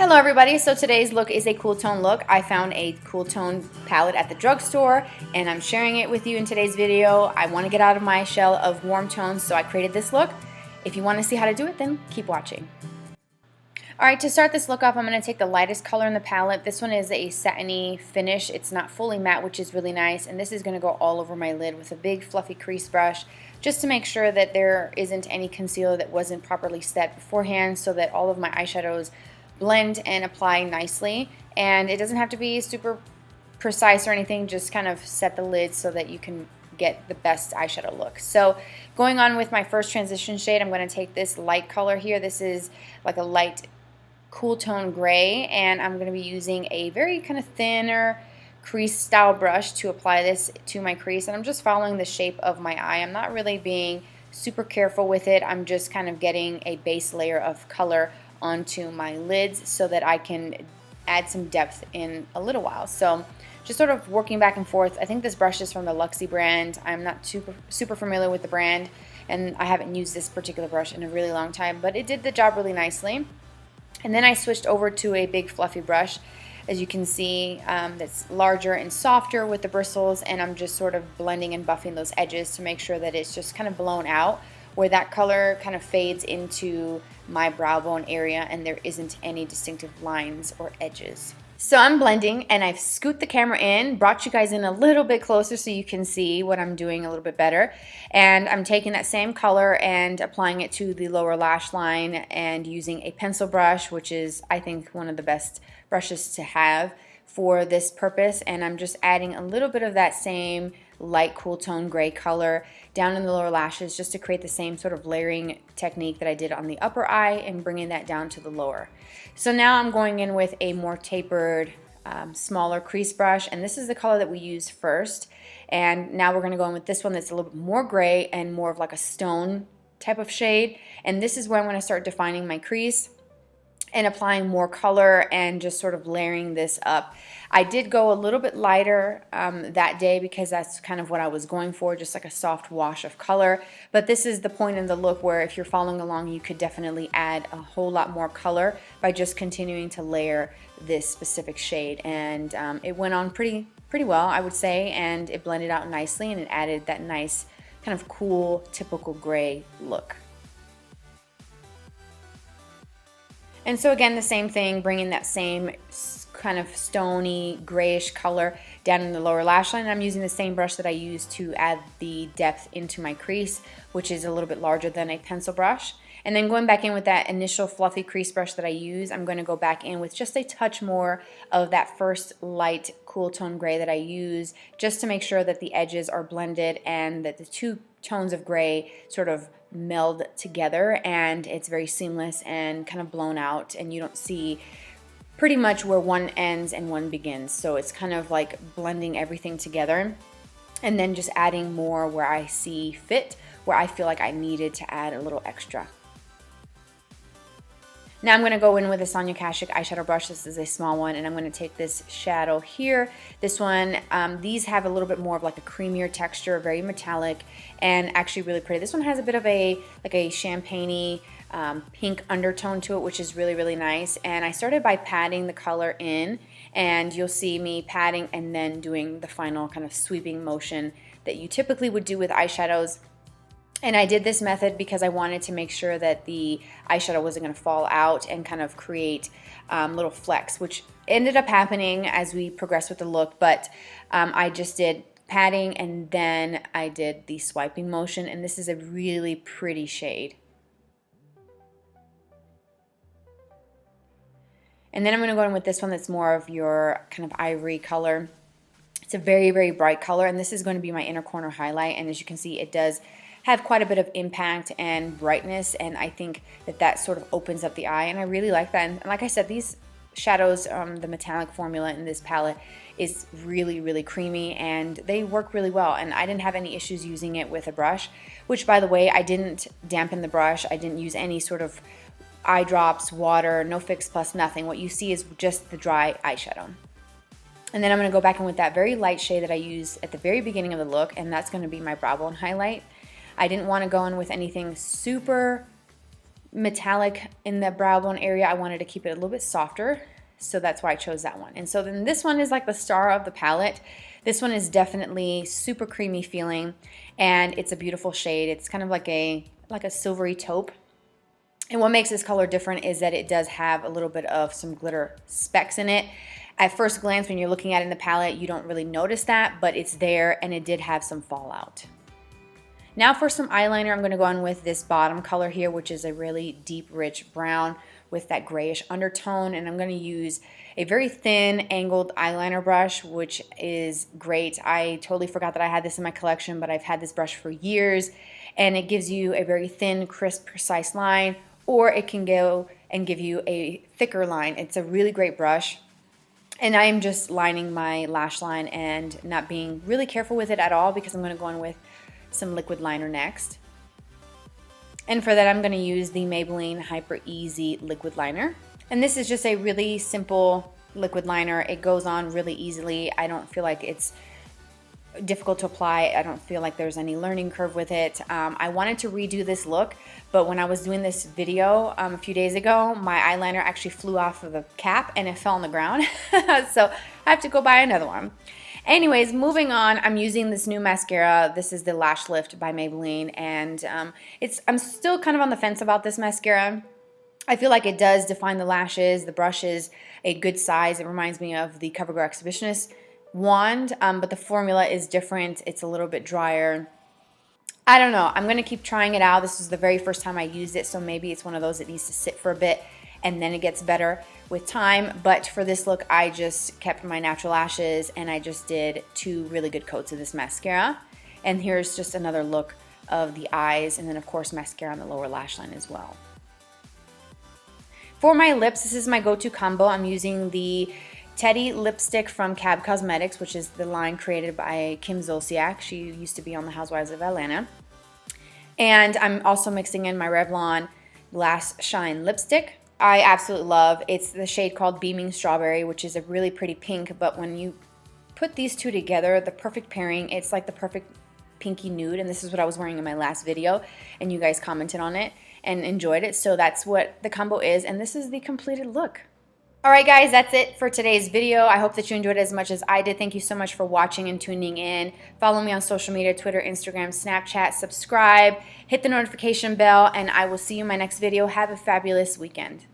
Hello everybody, so today's look is a cool tone look. I found a cool tone palette at the drugstore and I'm sharing it with you in today's video. I want to get out of my shell of warm tones, so I created this look. If you want to see how to do it, then keep watching. Alright, to start this look off, I'm going to take the lightest color in the palette. This one is a satiny finish. It's not fully matte, which is really nice, and this is going to go all over my lid with a big fluffy crease brush just to make sure that there isn't any concealer that wasn't properly set beforehand, so that all of my eyeshadows blend and apply nicely. And it doesn't have to be super precise or anything, just kind of set the lid so that you can get the best eyeshadow look. So going on with my first transition shade, I'm going to take this light color here. This is like a light cool tone gray, and I'm going to be using a very kind of thinner crease style brush to apply this to my crease, and I'm just following the shape of my eye. I'm not really being super careful with it. I'm just kind of getting a base layer of color onto my lids so that I can add some depth in a little while. So just sort of working back and forth. I think this brush is from the Luxie brand. I'm not super familiar with the brand, and I haven't used this particular brush in a really long time, but it did the job really nicely. And then I switched over to a big fluffy brush, as you can see, that's larger and softer with the bristles, and I'm just sort of blending and buffing those edges to make sure that it's just kind of blown out, where that color kind of fades into my brow bone area and there isn't any distinctive lines or edges. So I'm blending, and I've scooped the camera in, brought you guys in a little bit closer so you can see what I'm doing a little bit better. And I'm taking that same color and applying it to the lower lash line and using a pencil brush, which is, I think, one of the best brushes to have for this purpose. And I'm just adding a little bit of that same light cool tone gray color down in the lower lashes, just to create the same sort of layering technique that I did on the upper eye and bringing that down to the lower. So now I'm going in with a more tapered, smaller crease brush, and this is the color that we used first. And now we're going to go in with this one that's a little bit more gray and more of like a stone type of shade. And this is where I'm going to start defining my crease and applying more color and just sort of layering this up. I did go a little bit lighter that day because that's kind of what I was going for, just like a soft wash of color. But this is the point in the look where, if you're following along, you could definitely add a whole lot more color by just continuing to layer this specific shade. And it went on pretty well, I would say, and it blended out nicely, and it added that nice kind of cool, typical gray look. And so again, the same thing, bringing that same kind of stony grayish color down in the lower lash line. I'm using the same brush that I used to add the depth into my crease, which is a little bit larger than a pencil brush. And then going back in with that initial fluffy crease brush that I used, I'm going to go back in with just a touch more of that first light cool tone gray that I used, just to make sure that the edges are blended and that the two tones of gray sort of meld together, and it's very seamless and kind of blown out, and you don't see pretty much where one ends and one begins. So it's kind of like blending everything together, and then just adding more where I see fit, where I feel like I needed to add a little extra. Now I'm going to go in with a Sonia Kashuk eyeshadow brush. This is a small one, and I'm going to take this shadow here. This one, these have a little bit more of like a creamier texture, very metallic, and actually really pretty. This one has a bit of a champagne-y pink undertone to it, which is really nice. And I started by patting the color in, and you'll see me patting and then doing the final kind of sweeping motion that you typically would do with eyeshadows. And I did this method because I wanted to make sure that the eyeshadow wasn't going to fall out and kind of create little flecks, which ended up happening as we progressed with the look. But I just did patting, and then I did the swiping motion, and this is a really pretty shade. And then I'm going to go in with this one that's more of your kind of ivory color. It's a very bright color, and this is going to be my inner corner highlight. And as you can see, it does have quite a bit of impact and brightness, and I think that that sort of opens up the eye, and I really like that. And like I said, these shadows, the metallic formula in this palette is really creamy, and they work really well, and I didn't have any issues using it with a brush, which, by the way, I didn't dampen the brush. I didn't use any sort of eye drops, water, no Fix Plus, nothing. What you see is just the dry eyeshadow. And then I'm going to go back in with that very light shade that I used at the very beginning of the look, and that's going to be my brow bone highlight. I didn't want to go in with anything super metallic in the brow bone area. I wanted to keep it a little bit softer, so that's why I chose that one. And so then this one is like the star of the palette. This one is definitely super creamy feeling, and it's a beautiful shade. It's kind of like a silvery taupe. And what makes this color different is that it does have a little bit of some glitter specks in it. At first glance, when you're looking at it in the palette, you don't really notice that, but it's there, and it did have some fallout. Now for some eyeliner, I'm going to go on with this bottom color here, which is a really deep, rich brown with that grayish undertone. And I'm going to use a very thin angled eyeliner brush, which is great. I totally forgot that I had this in my collection, but I've had this brush for years, and it gives you a very thin, crisp, precise line, or it can go and give you a thicker line. It's a really great brush. And I'm just lining my lash line and not being really careful with it at all, because I'm going to go on with some liquid liner next. And for that, I'm going to use the Maybelline Hyper Easy liquid liner. And this is just a really simple liquid liner. It goes on really easily. I don't feel like it's difficult to apply. I don't feel like there's any learning curve with it. I wanted to redo this look, but when I was doing this video a few days ago, my eyeliner actually flew off of the cap and it fell on the ground. So I have to go buy another one. Anyways, moving on, I'm using this new mascara. This is the Lash Lift by Maybelline, and I'm still kind of on the fence about this mascara. I feel like it does define the lashes. The brush is a good size. It reminds me of the CoverGirl Exhibitionist wand, but the formula is different. It's a little bit drier. I don't know. I'm going to keep trying it out. This is the very first time I used it, so maybe it's one of those that needs to sit for a bit and then it gets better with time. But for this look, I just kept my natural lashes and I just did 2 really good coats of this mascara. And here's just another look of the eyes, and then of course mascara on the lower lash line as well. For my lips, this is my go-to combo. I'm using the Teddy lipstick from Cab Cosmetics, which is the line created by Kim Zolciak. She used to be on the Housewives of Atlanta. And I'm also mixing in my Revlon Glass Shine lipstick. I absolutely love. It's the shade called Beaming Strawberry, which is a really pretty pink, but when you put these two together, the perfect pairing, it's like the perfect pinky nude, and this is what I was wearing in my last video, and you guys commented on it and enjoyed it, so that's what the combo is, and this is the completed look. Alright guys, that's it for today's video. I hope that you enjoyed it as much as I did. Thank you so much for watching and tuning in. Follow me on social media, Twitter, Instagram, Snapchat, subscribe, hit the notification bell, and I will see you in my next video. Have a fabulous weekend.